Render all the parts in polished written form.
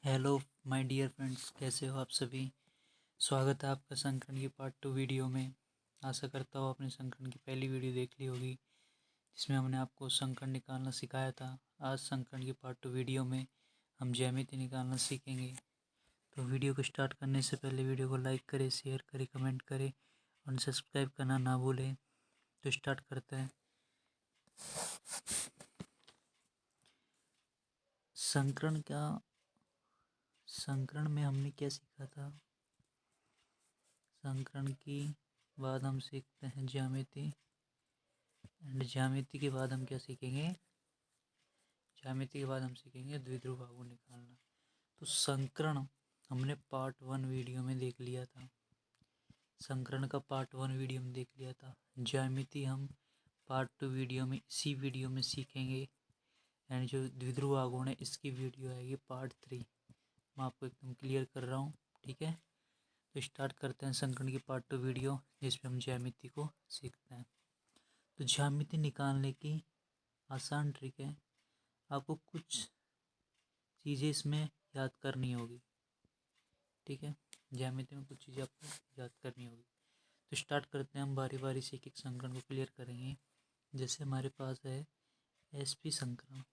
Hello my dear friends, कैसे हो आप सभी। स्वागत है आपका संकरण की पार्ट 2 वीडियो में। आशा करता हूँ आपने संकरण की पहली वीडियो देख ली होगी जिसमें हमने आपको संकरण निकालना सिखाया था। आज संकरण की पार्ट 2 वीडियो में हम ज्यामिति निकालना सीखेंगे। तो वीडियो को स्टार्ट करने से पहले वीडियो को लाइक करें, शेयर करें, कमेंट करें और सब्सक्राइब करना ना भूलें। तो स्टार्ट करते हैं। संकरण में हमने क्या सीखा था। संकरण की बाद हम सीखते हैं ज्यामिति, एंड ज्यामिति के बाद हम क्या सीखेंगे। ज्यामिति के बाद हम सीखेंगे द्विध्रुव भागों निकालना। तो संकरण हमने पार्ट 1 वीडियो में देख लिया था। संकरण का पार्ट 1 वीडियो में देख लिया था। ज्यामिति हम पार्ट 2 वीडियो में इसी वीडियो में सीखेंगे। एंड जो द्विध्रुव भागों है इसकी वीडियो आएगी पार्ट 3। मैं आपको एकदम क्लियर कर रहा हूँ, ठीक है। तो स्टार्ट करते हैं संकरण की पार्ट 2 वीडियो जिसमें हम ज्यामिति को सीखते हैं। तो ज्यामिति निकालने की आसान ट्रिक है। आपको कुछ चीज़ें इसमें याद करनी होगी, ठीक है। ज्यामिति में कुछ चीज़ें आपको याद करनी होगी। तो स्टार्ट करते हैं, हम बारी बारी से एक एक संकरण को क्लियर करेंगे। जैसे हमारे पास है एसपी संकरण।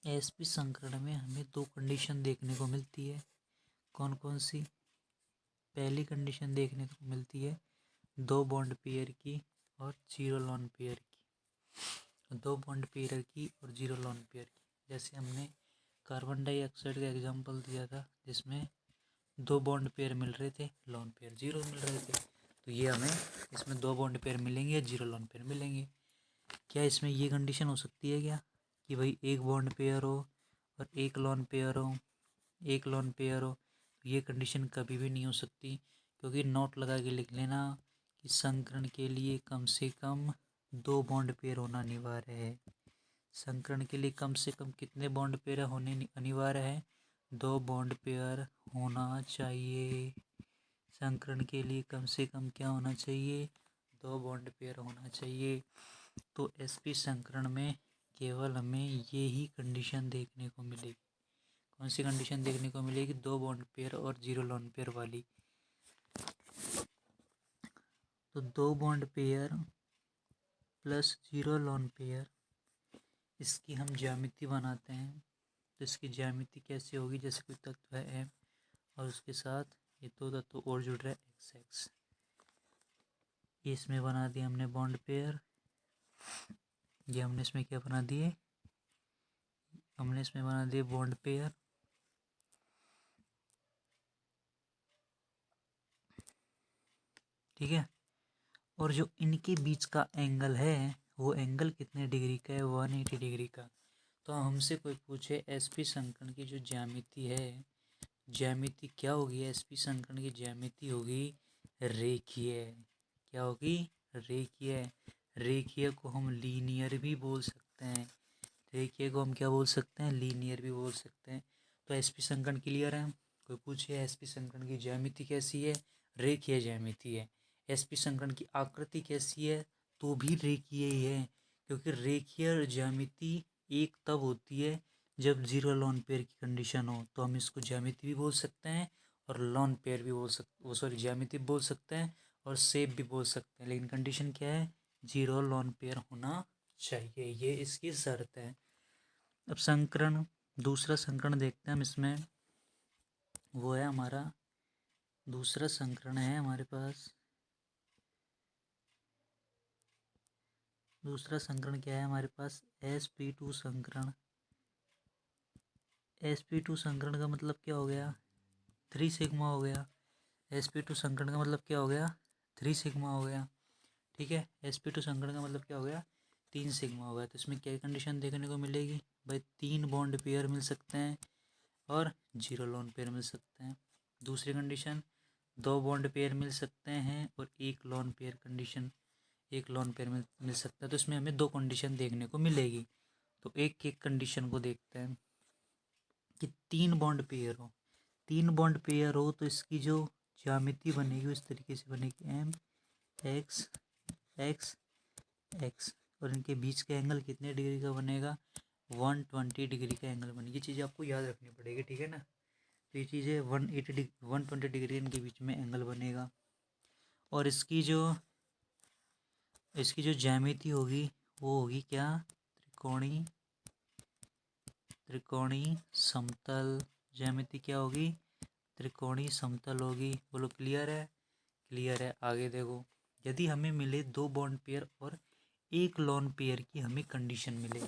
एसपी संकरण में हमें दो कंडीशन देखने को मिलती है। कौन कौन सी। पहली कंडीशन देखने को मिलती है दो बॉन्ड पेयर की और जीरो लोन पेयर की। दो बॉन्ड पेयर की और जीरो लोन पेयर की। जैसे हमने कार्बन डाइऑक्साइड का एग्जांपल दिया था जिसमें दो बॉन्ड पेयर मिल रहे थे, लोन पेयर जीरो मिल रहे थे। तो ये हमें इसमें दो बॉन्ड पेयर मिलेंगे या जीरो लोन पेयर मिलेंगे। क्या इसमें ये कंडीशन हो सकती है क्या कि भाई एक बॉन्ड पेयर हो और एक लोन पेयर हो, एक लोन पेयर हो। ये कंडीशन कभी भी नहीं हो सकती, क्योंकि नोट लगा के लिख लेना कि संकरण के लिए कम से कम दो बॉन्ड पेयर होना अनिवार्य है। संकरण के लिए कम से कम कितने बॉन्ड पेयर होने अनिवार्य है। दो बॉन्ड पेयर होना चाहिए। संकरण के लिए कम से कम क्या होना चाहिए, दो बॉन्ड पेयर होना चाहिए। तो एसपी संकरण में केवल हमें ये ही कंडीशन देखने को मिलेगी। कौन सी कंडीशन देखने को मिलेगी, दो बॉन्ड पेयर और जीरो लोन पेयर वाली। तो दो bond pair plus zero lone pair, इसकी हम ज्यामिति बनाते हैं। तो इसकी ज्यामिति कैसे होगी, जैसे कोई तत्व है एम और उसके साथ ये दो तत्व और जुड़ रहा है एक्स एक्स। इसमें बना दिया हमने बॉन्ड पेयर। ये हमने इसमें क्या बना दिए, हमने इसमें बना दिए बॉन्ड पेयर। ठीक है। और जो इनके बीच का एंगल है वो एंगल कितने डिग्री का है, 180 डिग्री का। तो हमसे कोई पूछे एसपी संकरण की जो ज्यामिति है, ज्यामिति क्या होगी। एसपी संकरण की ज्यामिति होगी रेखीय। क्या होगी, रेखीय। रेखीय को हम लीनियर भी बोल सकते हैं। रेखीय को हम क्या बोल सकते हैं, लीनियर भी बोल सकते हैं। तो एसपी संकरण क्लियर है। कोई पूछे एसपी संकरण की ज्यामिति कैसी है, रेखीय ज्यामिति है। एसपी संकरण की आकृति कैसी है, तो भी रेखीय ही है, क्योंकि रेखीय ज्यामिति एक तब होती है जब जीरो लोन पेयर की कंडीशन हो। तो हम इसको ज्यामिति भी बोल सकते हैं और लोन पेयर भी बोल सकते, ज्यामिति भी बोल सकते हैं और शेप भी बोल सकते हैं। लेकिन कंडीशन क्या है, जीरो लोन पेयर होना चाहिए, ये इसकी शर्त है। अब संकरण, दूसरा संकरण देखते हैं हम इसमें। वो है हमारा दूसरा संकरण है हमारे पास। दूसरा संकरण क्या है हमारे पास, sp2 संकरण। sp2 संकरण का मतलब क्या हो गया, 3 सिग्मा हो गया। sp2 संकरण का मतलब क्या हो गया, 3 सिग्मा हो गया। ठीक है। sp2 संकरण का मतलब क्या हो गया, 3 सिग्मा हो गया। तो इसमें क्या कंडीशन देखने को मिलेगी भाई, 3 बॉन्ड पेयर मिल सकते हैं और जीरो लोन पेयर मिल सकते हैं। दूसरी कंडीशन, दो बॉन्ड पेयर मिल सकते हैं और एक लोन पेयर कंडीशन, एक लोन पेयर मिल सकता है। तो इसमें हमें दो कंडीशन देखने को मिलेगी। तो एक एक कंडीशन को देखते हैं कि 3 बॉन्ड पेयर हो। 3 बॉन्ड पेयर हो तो इसकी जो ज्यामिति बनेगी इस तरीके से बनेगी, एम एक्स एक्स एक्स। और इनके बीच का एंगल कितने डिग्री का बनेगा, 120 डिग्री का एंगल बने। ये चीज़ें आपको याद रखनी पड़ेगी, ठीक है ना। तो ये चीज़ें 120 डिग्री इनके बीच में एंगल बनेगा। और इसकी जो ज्यामिति होगी वो होगी क्या, त्रिकोणीय समतल। ज्यामिति क्या होगी, त्रिकोणीय समतल होगी। बोलो क्लियर है। क्लियर है। आगे देखो, यदि हमें मिले दो बॉन्ड पेयर और एक लोन पेयर की हमें कंडीशन मिले,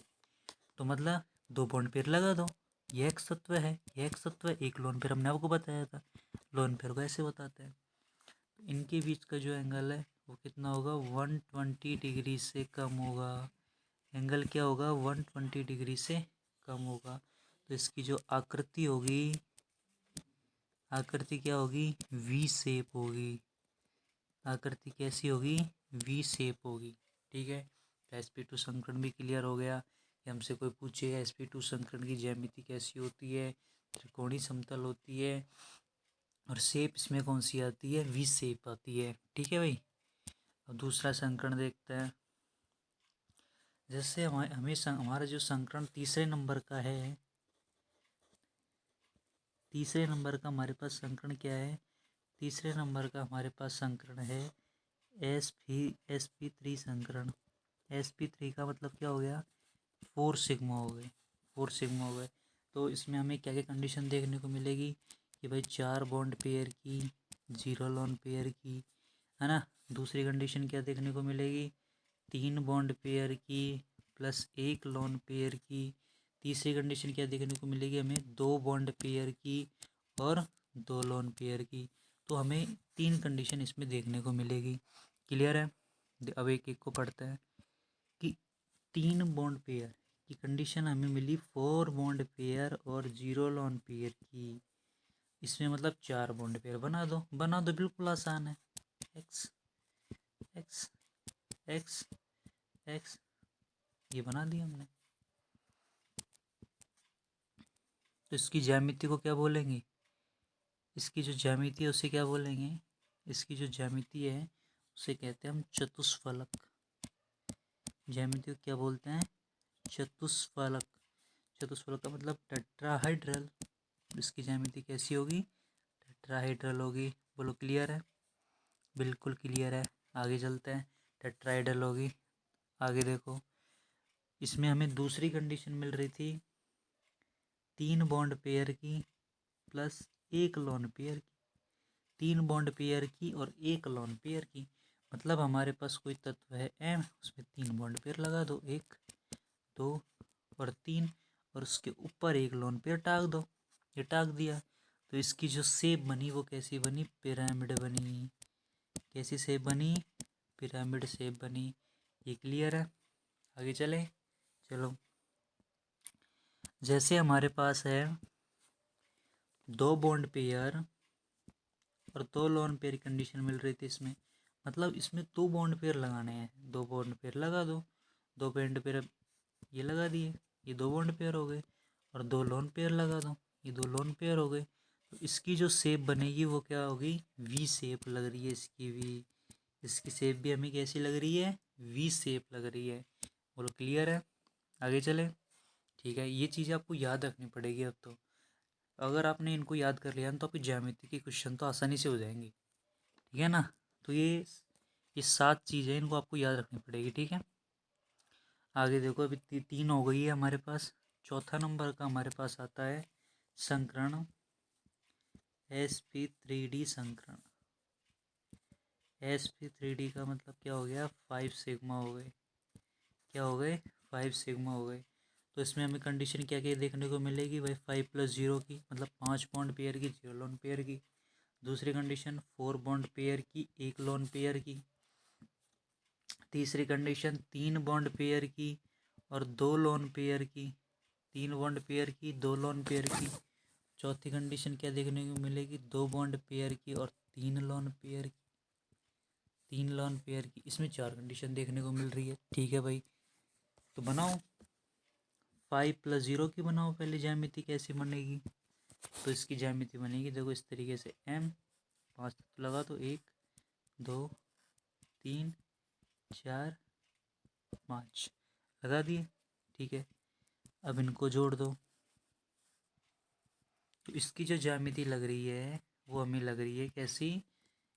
तो मतलब दो बॉन्ड पेयर लगा दो। यह एक सत्व है, यह एक सत्व है। एक लोन पेयर हमने आपको बताया था, लोन पेयर को ऐसे बताते हैं। इनके बीच का जो एंगल है वो कितना होगा, 120 डिग्री से कम होगा। एंगल क्या होगा, 120 डिग्री से कम होगा। तो इसकी जो आकृति होगी, आकृति क्या होगी, वी शेप होगी। आकृति कैसी होगी, वी शेप होगी। ठीक है। तो sp2 संकरण भी क्लियर हो गया। कि हमसे कोई पूछे sp2 संकरण की ज्यामिति कैसी होती है, त्रिकोणीय समतल होती है और शेप इसमें कौन सी आती है, वी शेप आती है। ठीक है भाई। अब दूसरा संकरण देखते हैं। जैसे हमारा जो संकरण तीसरे नंबर का है, तीसरे नंबर का हमारे पास संकरण क्या है, तीसरे नंबर का हमारे पास संकरण है sp3 संकरण। sp3 का मतलब क्या हो गया, 4 सिग्मा हो गए, 4 सिग्मा हो गए। तो इसमें हमें क्या क्या कंडीशन देखने को मिलेगी कि भाई 4 बॉन्ड पेयर की, 0 लोन पेयर की, है ना। दूसरी कंडीशन क्या देखने को मिलेगी, 3 बॉन्ड पेयर की प्लस 1 लोन पेयर की। तीसरी कंडीशन क्या देखने को मिलेगी हमें, 2 बॉन्ड पेयर की और 2 लोन पेयर की। तो हमें 3 कंडीशन इसमें देखने को मिलेगी। क्लियर है। अब एक एक को पढ़ते हैं कि 3 बॉन्ड पेयर की कंडीशन हमें मिली 4 बॉन्ड पेयर और 0 लोन पेयर की। इसमें मतलब 4 बॉन्ड पेयर बना दो, बना दो, बिल्कुल आसान है। एक्स एक्स एक्स एक्स, ये बना दिया हमने। तो इसकी ज्यामिति को क्या बोलेंगे, इसकी जो ज्यामिति है उसे क्या बोलेंगे, इसकी जो ज्यामिति है उसे कहते हैं हम चतुष्फलक। ज्यामिति को क्या बोलते हैं, चतुष्फलक। चतुष्फलक का मतलब टेट्राहाइड्रल। इसकी ज्यामिति कैसी होगी, टेट्राहाइड्रल होगी। बोलो क्लियर है। बिल्कुल क्लियर है। आगे चलते हैं। टेट्राहाइड्रल होगी। आगे देखो, इसमें हमें दूसरी कंडीशन मिल रही थी 3 बॉन्ड पेयर की प्लस 1 लोन पेयर की। 3 बॉन्ड पेयर की और 1 लोन पेयर की। मतलब हमारे पास कोई तत्व है M, उसमें 3 बॉन्ड पेयर लगा दो, 1 2 और 3, और उसके ऊपर 1 लोन पेयर टाक दो। ये टाक दिया तो इसकी जो शेप बनी वो कैसी बनी, पिरामिड बनी। कैसी शेप बनी, पिरामिड शेप बनी। ये क्लियर है। आगे चले। चलो, जैसे हमारे पास है 2 बॉन्ड पेयर और 2 लोन पेयर कंडीशन मिल रही थी इसमें। मतलब इसमें 2 बॉन्ड पेयर लगाने हैं, 2 बॉन्ड पेयर लगा दो। 2 बॉन्ड पेयर ये लगा दिए, ये 2 बॉन्ड पेयर हो गए। और 2 लोन पेयर लगा दो, ये 2 लोन पेयर हो गए। तो इसकी जो शेप बनेगी वो क्या होगी, वी शेप लग रही है इसकी। वी, इसकी शेप भी हमें कैसी लग रही है, वी शेप लग रही है। बोलो क्लियर है। आगे चले। ठीक है। ये चीज़ आपको याद रखनी पड़ेगी। अब तो अगर आपने इनको याद कर लिया तो आपकी ज्यामिति की क्वेश्चन तो आसानी से हो जाएंगी। ठीक है ना। तो ये 7 चीज़ें इनको आपको याद रखनी पड़ेगी। ठीक है। आगे देखो, अभी 3 हो गई है हमारे पास। चौथा नंबर का हमारे पास आता है संकरण sp3d संकरण। sp3d का मतलब क्या हो गया, 5 सिग्मा हो गए। क्या हो गए, 5 सिग्मा हो गए। तो इसमें हमें कंडीशन क्या क्या देखने को मिलेगी भाई, 5+0 की, मतलब 5 बॉन्ड पेयर की, 0 लोन पेयर की। दूसरी कंडीशन 4 बॉन्ड पेयर की, 1 लोन पेयर की। तीसरी कंडीशन 3 बॉन्ड पेयर की और 2 लोन पेयर की। 3 बॉन्ड पेयर की, 2 लोन पेयर की। चौथी कंडीशन क्या देखने को मिलेगी, 2 बॉन्ड पेयर की और 3 लोन पेयर की। 3 लोन पेयर की। इसमें 4 कंडीशन देखने को मिल रही है। ठीक है भाई। तो बनाओ, 5+0 की बनाओ पहले ज्यामिति कैसी बनेगी। तो इसकी ज्यामिति बनेगी देखो इस तरीके से, M 5 लगा तो 1 2 3 4 5 लगा दिए। ठीक है। अब इनको जोड़ दो। तो इसकी जो ज्यामिति लग रही है वो हमें लग रही है कैसी?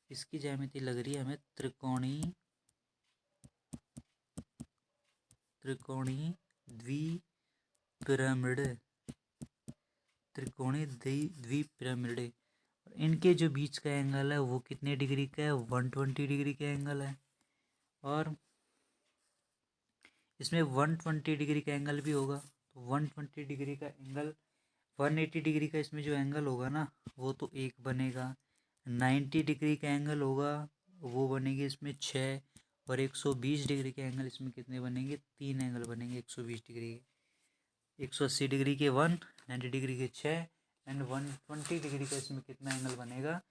इसकी ज्यामिति लग रही है हमें त्रिकोणी द्विपिरामिड। त्रिकोणी द्विपिरामिड। इनके जो बीच का एंगल है वो कितने डिग्री का है? 120 डिग्री का एंगल है। और इसमें 120 डिग्री का एंगल भी होगा। तो 120 डिग्री का एंगल, 180 डिग्री का इसमें जो एंगल होगा ना वो तो एक बनेगा। 90 डिग्री का एंगल होगा वो बनेंगे इसमें 6। और 120 डिग्री के एंगल इसमें कितने बनेंगे? 3 एंगल बनेंगे 120 डिग्री के। 180 डिग्री के 1, 90 डिग्री के 6 एंड 120 डिग्री का इसमें कितना एंगल बनेगा?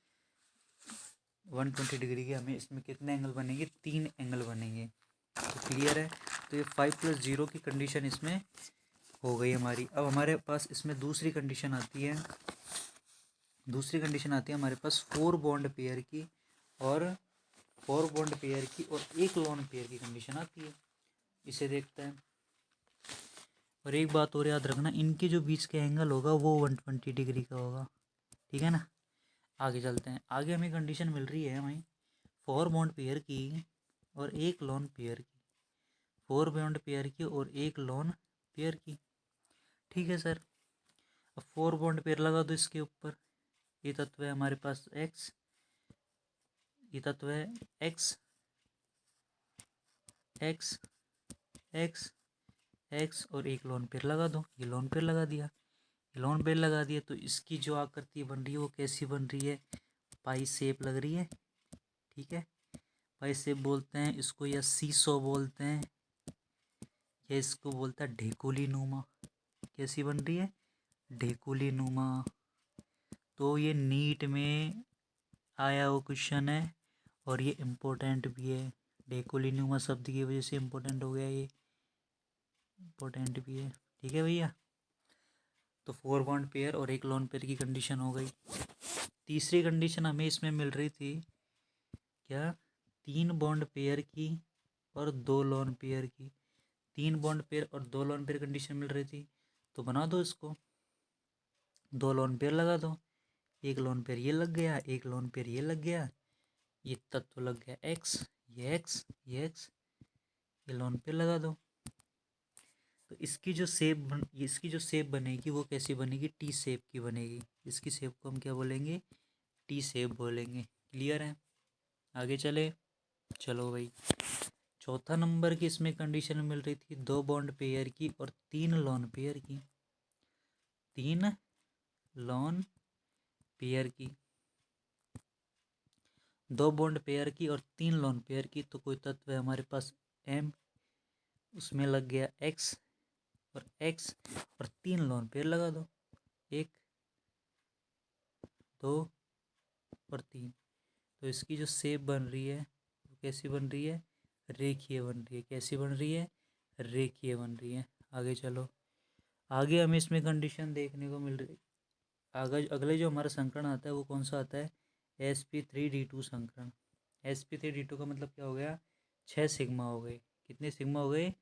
120 डिग्री के हमें इसमें कितने एंगल बनेंगे? 3 एंगल बनेंगे। तो क्लियर है। तो ये 5+0 की कंडीशन इसमें हो गई हमारी। अब हमारे पास इसमें दूसरी कंडीशन आती है हमारे पास 4 बॉन्ड पेयर की और 4 बॉन्ड पेयर की और 1 लोन पेयर की कंडीशन आती है। इसे देखते हैं। और एक बात और याद रखना, इनके जो बीच का एंगल होगा वो 120 डिग्री का होगा। ठीक है ना। आगे चलते हैं। आगे हमें कंडीशन मिल रही है हमें 4 बॉन्ड पेयर की और 1 लोन पेयर की। 4 बॉन्ड पेयर की और 1 लोन पेयर की। ठीक है सर। अब 4 बॉन्ड पेयर लगा दो इसके ऊपर। ये तत्व है हमारे पास x, ये तत्व है x x x x और 1 लोन पेयर लगा दो। ये लोन पेयर लगा दिया, ये लोन पेयर लगा दिया। तो इसकी जो आकृति बन रही है वो कैसी बन रही है? पाई शेप लग रही है। ठीक है, पाई शेप बोलते हैं इसको, या सीसो बोलते हैं, या इसको बोलता है ढेकुली नुमा। कैसी बन रही है? ढेकुली नुमा। तो ये नीट में आया वो क्वेश्चन है और ये इम्पोर्टेंट भी है। ढेकुली नुमा शब्द की वजह से इम्पोर्टेंट हो गया, ये इम्पोर्टेंट भी है। ठीक है भैया। तो 4 बॉन्ड पेयर और 1 लोन पेयर की कंडीशन हो गई। तीसरी कंडीशन हमें इसमें मिल रही थी क्या? 3 बॉन्ड पेयर की और 2 लोन पेयर की। 3 बॉन्ड पेयर और 2 लोन पेयर कंडीशन मिल रही थी। तो बना दो इसको। 2 लोन पेयर लगा दो। 1 लोन पेयर ये लग गया, 1 लोन पेयर ये लग गया। ये तत्व लग गया x, ये x, ये x, ये लोन पेयर लगा दो। तो इसकी जो शेप बनेगी वो कैसी बनेगी? टी शेप की बनेगी। इसकी शेप को हम क्या बोलेंगे? टी शेप बोलेंगे। क्लियर है। आगे चले। चलो भाई, चौथा नंबर की इसमें कंडीशन मिल रही थी 2 बॉन्ड पेयर की और 3 लोन पेयर की। 3 लोन पेयर की, 2 बॉन्ड पेयर की और 3 लोन पेयर की। तो कोई तत्व है हमारे पास m, उसमें लग गया x और x और 3 लोन पेयर लगा दो, 1 2 और 3। तो इसकी जो शेप बन रही है वो कैसी बन रही है? रेखीय बन रही है। कैसी बन रही है? रेखीय बन रही है। आगे चलो। आगे हमें इसमें कंडीशन देखने को मिल रही। आगे अगले जो हमारा संकरण आता है वो कौन सा आता है? sp3d2 संकरण। sp3d2 का मतलब क्या हो गया? 6 सिग्मा हो गए। कितने सिग्मा हो गए?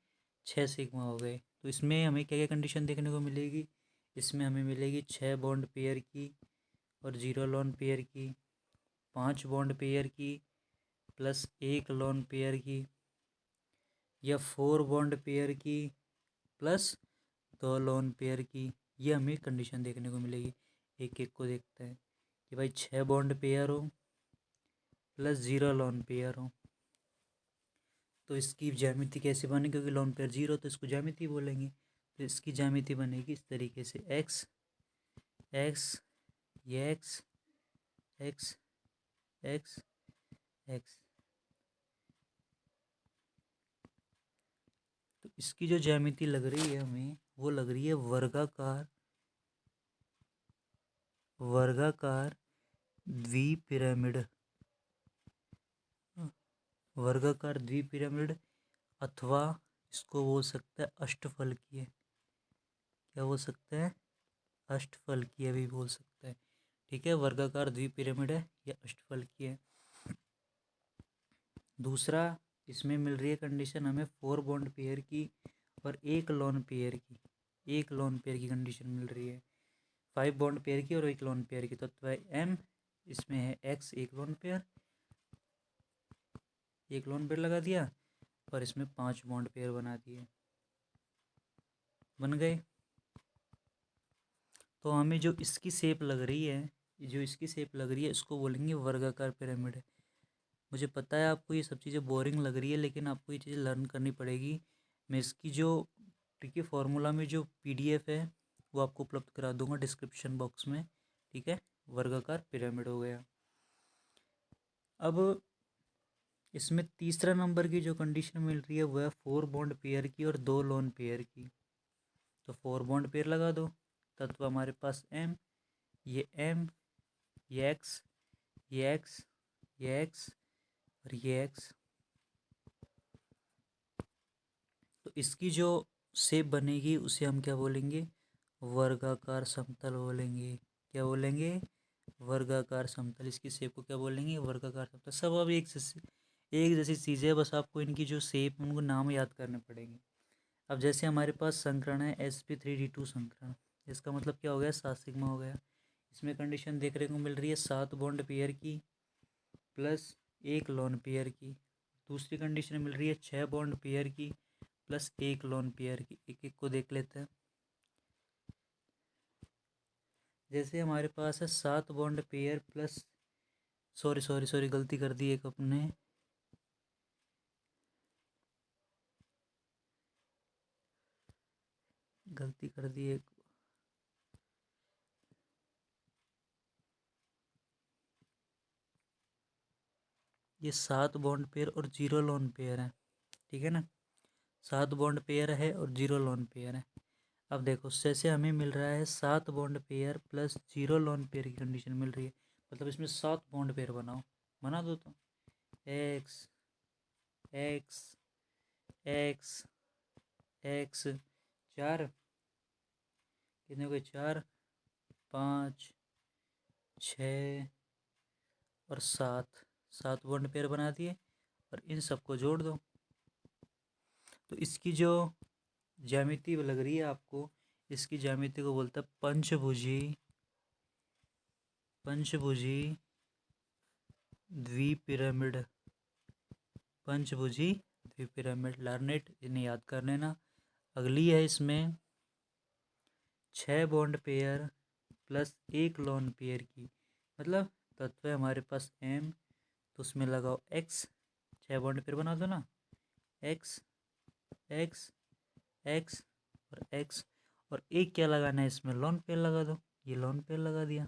6 सिग्मा हो गए। तो इसमें हमें क्या क्या कंडीशन देखने को मिलेगी? इसमें हमें मिलेगी 6 बॉन्ड पेयर की और 0 लोन पेयर की, 5 बॉन्ड पेयर की प्लस 1 लोन पेयर की, या 4 बॉन्ड पेयर की प्लस 2 लोन पेयर की। ये हमें कंडीशन देखने को मिलेगी। एक एक को देखते हैं कि भाई 6 बॉन्ड पेयर हो प्लस 0 लोन पेयर हो। तो इसकी ज्यामिति कैसे बनेगी? क्योंकि लोन पेयर 0 तो इसको ज्यामिति बोलेंगे। तो इसकी ज्यामिति बनेगी इस तरीके से x x, ये x x x x। तो इसकी जो ज्यामिति लग रही है हमें वो लग रही है वर्गाकार द्विपिरामिड। वर्गाकार द्विपिरामिड, अथवा इसको बोल सकते हैं अष्टफलकीय। क्या बोल सकते हैं? अष्टफलकीय भी बोल सकते हैं। ठीक है, वर्गाकार द्विपिरामिड है या अष्टफलकीय है। दूसरा इसमें मिल रही है कंडीशन हमें 4 बॉन्ड पेयर की और 1 लोन पेयर की। एक लोन पेयर की कंडीशन मिल रही है, 5 बॉन्ड पेयर की और एक लोन पेयर की। तत्व है M, इसमें है X एक लोन पेयर लगा दिया और इसमें 5 बॉन्ड पेयर बना दिए, बन गए। तो हमें जो इसकी शेप लग रही है, इसको बोलेंगे वर्गाकार पिरामिड। मुझे पता है आपको ये सब चीज़ें बोरिंग लग रही है, लेकिन आपको ये चीज़ें लर्न करनी पड़ेगी। मैं इसकी जो ठीक है फॉर्मूला में जो PDF है वो आपको उपलब्ध करा दूंगा डिस्क्रिप्शन बॉक्स में, ठीक है। वर्गाकार पिरामिड हो गया। अब इसमें तीसरा नंबर की जो कंडीशन मिल रही है वो है 4 बॉन्ड पेयर की और 2 लोन पेयर की। तो 4 बॉन्ड पेयर लगा दो, तत्व हमारे पास M, ये M, ये X, ये X, ये X और ये X। तो इसकी जो शेप बनेगी उसे हम क्या बोलेंगे, वर्गाकार समतल बोलेंगे। क्या बोलेंगे, वर्गाकार समतल। इसकी शेप को क्या बोलेंगे, वर्गाकार समतल। सब अब एक जैसी चीज़ें है, बस आपको इनकी जो शेप उनको नाम याद करने पड़ेंगे। अब जैसे हमारे पास संकरण है sp3d2 संकरण, इसका मतलब क्या हो गया, 7 सिग्मा हो गया। इसमें कंडीशन देखने को मिल रही है 7 बॉन्ड पेयर की प्लस 1 लोन पेयर की। दूसरी कंडीशन मिल रही है 6 बॉन्ड पेयर की प्लस 1 लोन पेयर की। एक एक को देख लेते हैं। जैसे हमारे पास है 7 बॉन्ड पेयर प्लस सॉरी गलती कर दी एक अपने, गलती कर दी एक। ये 7 बॉन्ड पेयर और 0 लोन पेयर है, ठीक है ना। 7 बॉन्ड पेयर है और 0 लोन पेयर है। अब देखो जैसे हमें मिल रहा है 7 bond pair plus 0 lone pair की कंडीशन मिल रही है, मतलब इसमें 7 बॉन्ड पेयर बना दो। तो एक्स एक्स एक्स एक्स 4 कितने हो गए, 4 5 6 और 7 बॉन्ड पेयर बना दिए और इन सबको जोड़ दो। तो इसकी जो ज्यामिति लग रही है आपको, इसकी ज्यामिति को बोलता है पंचभुजी द्विपिरामिड। पंचभुजी द्विपिरामिड, लर्नेट इन्हें याद कर लेना। अगली है इसमें 6 bond pair plus 1 lone pair की, मतलब तत्व है हमारे पास M, तो उसमें लगाओ X। 6 बॉन्ड पेयर बना दो ना, X X X और X, और एक क्या लगाना है इसमें, लोन पेयर लगा दो। ये लोन पेयर लगा दिया।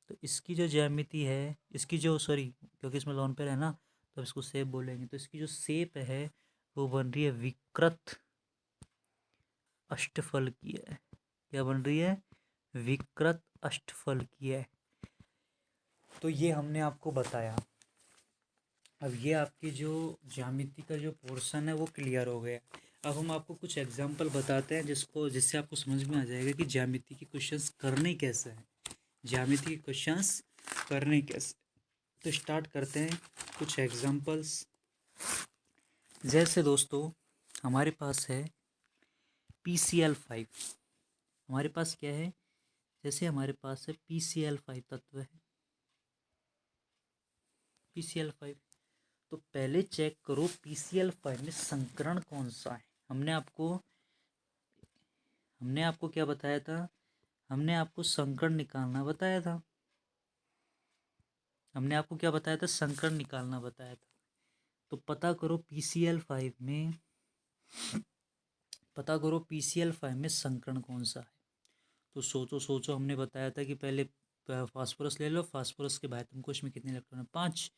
तो इसकी जो ज्यामिति है, इसकी जो सॉरी क्योंकि इसमें लोन पेयर है ना, तो इसको शेप बोलेंगे। तो इसकी जो शेप है वो बन रही है विकृत अष्टफल की है। क्या बन रही है, विकृत अष्टफल की है। तो ये हमने आपको बताया। अब ये आपकी जो ज्यामिति का जो पोर्शन है वो क्लियर हो गया। अब हम आपको कुछ एग्जांपल बताते हैं जिससे आपको समझ में आ जाएगा कि ज्यामिति के क्वेश्चंस करने कैसे हैं, ज्यामिति के क्वेश्चंस करने कैसे। तो स्टार्ट करते हैं कुछ एग्जांपल्स। जैसे दोस्तों हमारे पास है PCl5। हमारे पास क्या है, जैसे हमारे पास है PCl5 तत्व है, PCl5। तो पहले चेक करो PCl5 में संकरण कौन सा है। हमने आपको क्या बताया था, हमने आपको संकरण निकालना बताया था। हमने आपको क्या बताया था, संकरण निकालना बताया था। तो पता करो PCl5 में, संकरण कौन सा है। तो सोचो हमने बताया था कि पहले फास्फोरस ले लो, फास्फोरस के बाद तुमको इसमें कितने इलेक्ट्रॉन है, 5।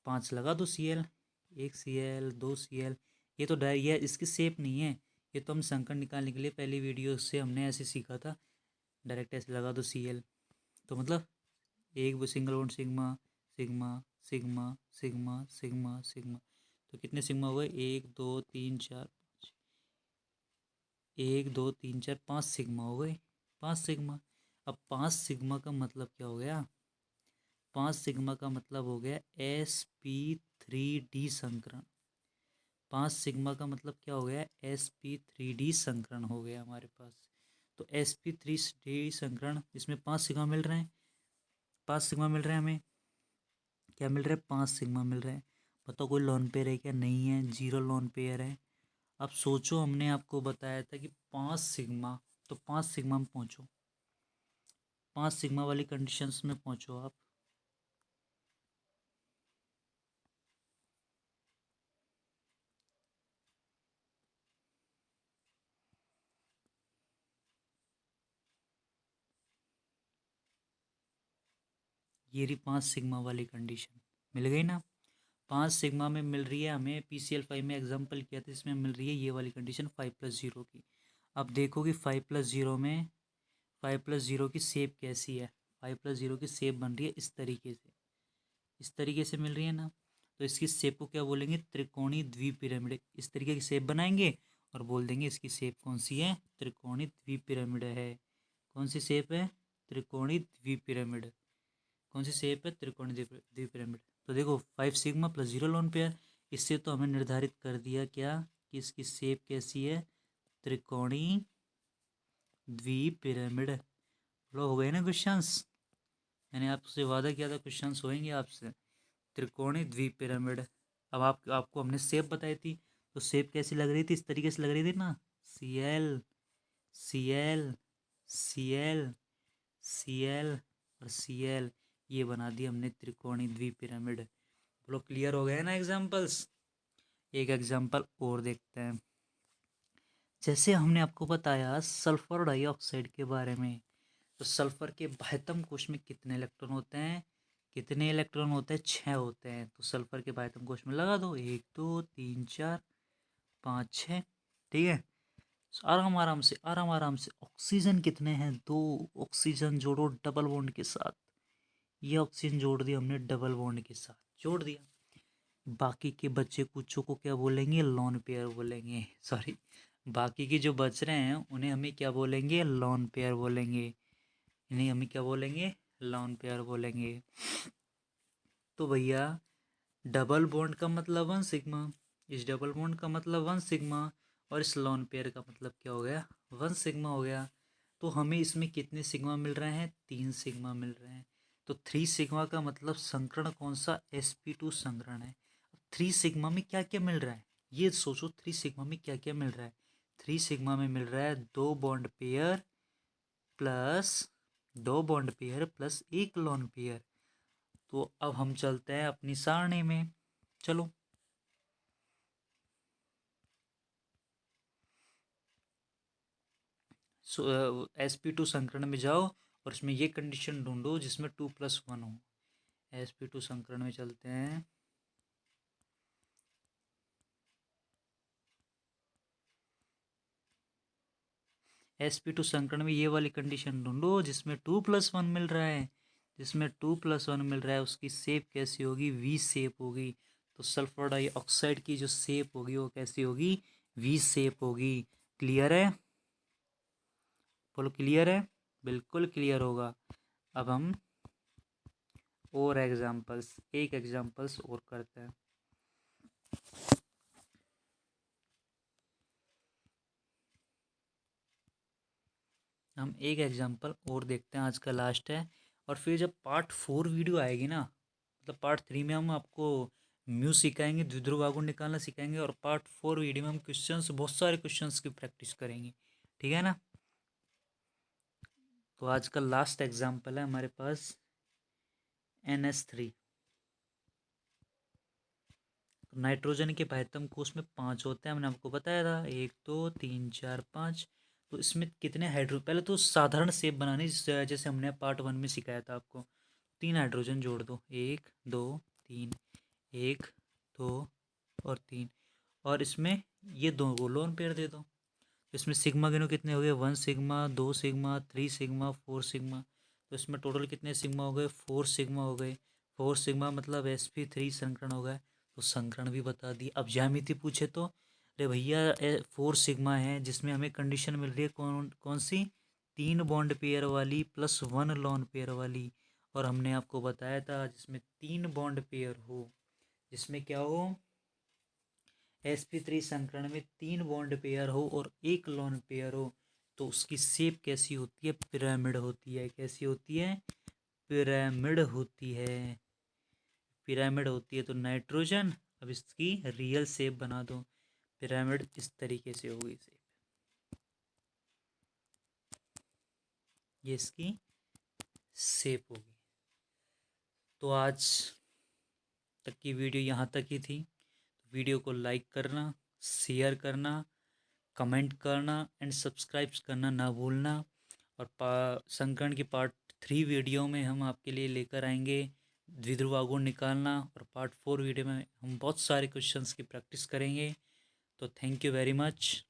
5 लगा दो Cl, 1 Cl 2 Cl। ये तो ये इसकी शेप नहीं है, ये तो हम संकरण निकालने के लिए पहली वीडियो से हमने ऐसे सीखा था, डायरेक्ट ऐसे लगा दो Cl। तो मतलब एक single bond sigma sigma sigma sigma sigma sigma. तो कितने सिग्मा हुए, 1 2 3 4 5, 1 2 3 4 5 सिग्मा हो गए, 5 सिग्मा। अब 5 सिग्मा का मतलब क्या हो गया, 5 सिग्मा का मतलब हो गया sp3d संकरण। 5 सिग्मा का मतलब क्या हो गया, sp3d संकरण हो गया हमारे पास। तो sp3d संकरण इसमें 5 सिग्मा मिल रहे हैं, 5 सिग्मा मिल रहे हैं हमें, क्या मिल रहा है, 5 सिग्मा मिल रहे हैं। बताओ कोई लोन पेयर है क्या, नहीं है, 0 लोन पेयर है। अब सोचो हमने आपको बताया था कि 5 सिग्मा, तो 5 सिग्मा में पहुँचो, 5 सिग्मा वाली कंडीशंस में पहुँचो आप। ये रही 5 सिग्मा वाली कंडीशन, मिल गई ना। 5 सिग्मा में मिल रही है हमें, PCl5 में एग्जाम्पल किया था, इसमें मिल रही है ये वाली कंडीशन 5+0 की। अब देखो कि 5+0 में 5+0 की शेप कैसी है। 5+0 की शेप बन रही है इस तरीके से, इस तरीके से मिल रही है ना। तो इसकी शेप को क्या बोलेंगे, त्रिकोणीय द्विपिरामिड। इस तरीके की शेप बनाएंगे और बोल देंगे इसकी शेप कौन सी है, त्रिकोणीय द्विपिरामिड है। कौन सी शेप है, त्रिकोणीय द्विपिरामिड। कौन सी शेप है, त्रिकोणीय द्विपिरामिड। तो देखो 5 सिग्मा प्लस 0 लोन पेयर, इससे तो हमें निर्धारित कर दिया क्या कि इसकी शेप कैसी है, त्रिकोणीय द्विपिरामिड। लो हो गए ना क्वेश्चंस, मैंने आपसे वादा किया था क्वेश्चंस होंगे आपसे। त्रिकोणीय द्विपिरामिड। अब आपको हमने शेप बताई थी, तो शेप कैसी लग रही थी, इस तरीके से लग रही थी ना, CL CL CL CL और CL, ये बना दिया हमने त्रिकोणीय द्विपिरामिड। बोलो क्लियर हो गया ना एग्जाम्पल्स। एक एग्जाम्पल और देखते हैं। जैसे हमने आपको बताया सल्फर डाइऑक्साइड के बारे में, तो सल्फर के बाह्यतम कोश में कितने इलेक्ट्रॉन होते हैं, कितने इलेक्ट्रॉन होते हैं, 6 होते हैं। तो सल्फर के बाह्यतम कोश में लगा दो 1 2 3 4 5 6, ठीक है। आराम आराम से, आराम आराम से। ऑक्सीजन कितने हैं, 2। ऑक्सीजन जोड़ो डबल बॉन्ड के साथ, ये ऑक्सीजन जोड़ दिया हमने डबल बॉन्ड के साथ, जोड़ दिया। बाकी के बच्चे कुछों को क्या बोलेंगे, लॉन पेयर बोलेंगे, सॉरी, बाकी के जो बच रहे हैं उन्हें हमें क्या बोलेंगे, लॉन पेयर बोलेंगे। इन्हें हमें क्या बोलेंगे, लॉन पेयर बोलेंगे। तो भैया डबल बॉन्ड का मतलब 1 सिग्मा, इस डबल बॉन्ड का मतलब 1 सिग्मा, और इस लॉन पेयर का मतलब क्या हो गया, 1 सिग्मा हो गया। तो हमें इसमें कितने सिग्मा मिल रहे हैं, 3 सिग्मा मिल रहे हैं। तो 3 सिग्मा का मतलब संकरण कौन सा, sp2 संकरण है। 3 सिग्मा में क्या क्या मिल रहा है, ये सोचो, 3 सिग्मा में क्या क्या मिल रहा है। 3 सिग्मा में मिल रहा है 2 bond pair plus 2 bond pair plus 1 lone pair. तो अब हम चलते हैं अपनी सारणी में, चलो। sp2 संकरण में जाओ और इसमें ये कंडीशन ढूंढो जिसमें 2+1 हो। sp2 संकरण में चलते हैं, sp2 संकरण में ये वाली कंडीशन ढूंढो जिसमें 2+1 मिल रहा है। जिसमें 2+1 मिल रहा है उसकी शेप कैसी होगी, वी शेप होगी। तो सल्फर डाइऑक्साइड की जो शेप होगी वो कैसी होगी, वी शेप होगी। क्लियर है, बोलो क्लियर है, बिल्कुल क्लियर होगा। अब हम और एग्जांपल्स, एक एग्जांपल्स और करते हैं। हम एक एग्जांपल और देखते हैं, आज का लास्ट है। और फिर जब पार्ट 4 वीडियो आएगी ना, मतलब पार्ट 3 में हम आपको म्यू सिखाएंगे, द्विध्रुव आघूर्ण निकालना सिखाएंगे, और पार्ट 4 वीडियो में हम क्वेश्चंस, बहुत सारे क्वेश्चंस की प्रैक्टिस करेंगे, ठीक है ना। तो आज का लास्ट एग्जांपल है हमारे पास NH3। तो नाइट्रोजन के बाह्यतम कोश में 5 होते हैं, हमने आपको बताया था, 1 2 3 4 5। तो इसमें कितने हाइड्रो, पहले तो साधारण शेप बनानी, जैसे हमने पार्ट 1 में सिखाया था आपको। 3 हाइड्रोजन जोड़ दो, 1 2 3, 1 2 और 3, और इसमें ये दो को लोन पेयर दे दो। इसमें सिग्मा गिनो कितने हो गए, 1 सिग्मा, 2 सिग्मा, 3 सिग्मा, 4 सिग्मा। तो इसमें टोटल कितने सिग्मा हो गए, 4 सिग्मा हो गए। 4 सिग्मा मतलब sp3 संकरण हो गए। तो संकरण भी बता दी। अब ज्यामिति पूछे तो, अरे भैया 4 सिग्मा है जिसमें हमें कंडीशन मिल रही है कौन कौन सी, 3 बॉन्ड पेयर वाली प्लस 1 लॉन पेयर वाली। और हमने आपको बताया था जिसमें 3 बॉन्ड पेयर हो, जिसमें क्या हो, sp3 संकरण में 3 बॉन्ड पेयर हो और एक लोन पेयर हो तो उसकी शेप कैसी होती है? पिरामिड होती है। कैसी होती है? पिरामिड होती है। पिरामिड होती है। तो नाइट्रोजन, अब इसकी रियल शेप बना दो। पिरामिड इस तरीके से होगी शेप, ये इसकी शेप होगी। तो आज तक की वीडियो यहाँ तक ही थी। वीडियो को लाइक करना, शेयर करना, कमेंट करना एंड सब्सक्राइब करना ना भूलना। और संकरण की पार्ट 3 वीडियो में हम आपके लिए लेकर आएंगे द्विध्रुव आघूर्ण निकालना, और पार्ट 4 वीडियो में हम बहुत सारे क्वेश्चंस की प्रैक्टिस करेंगे। तो थैंक यू वेरी मच।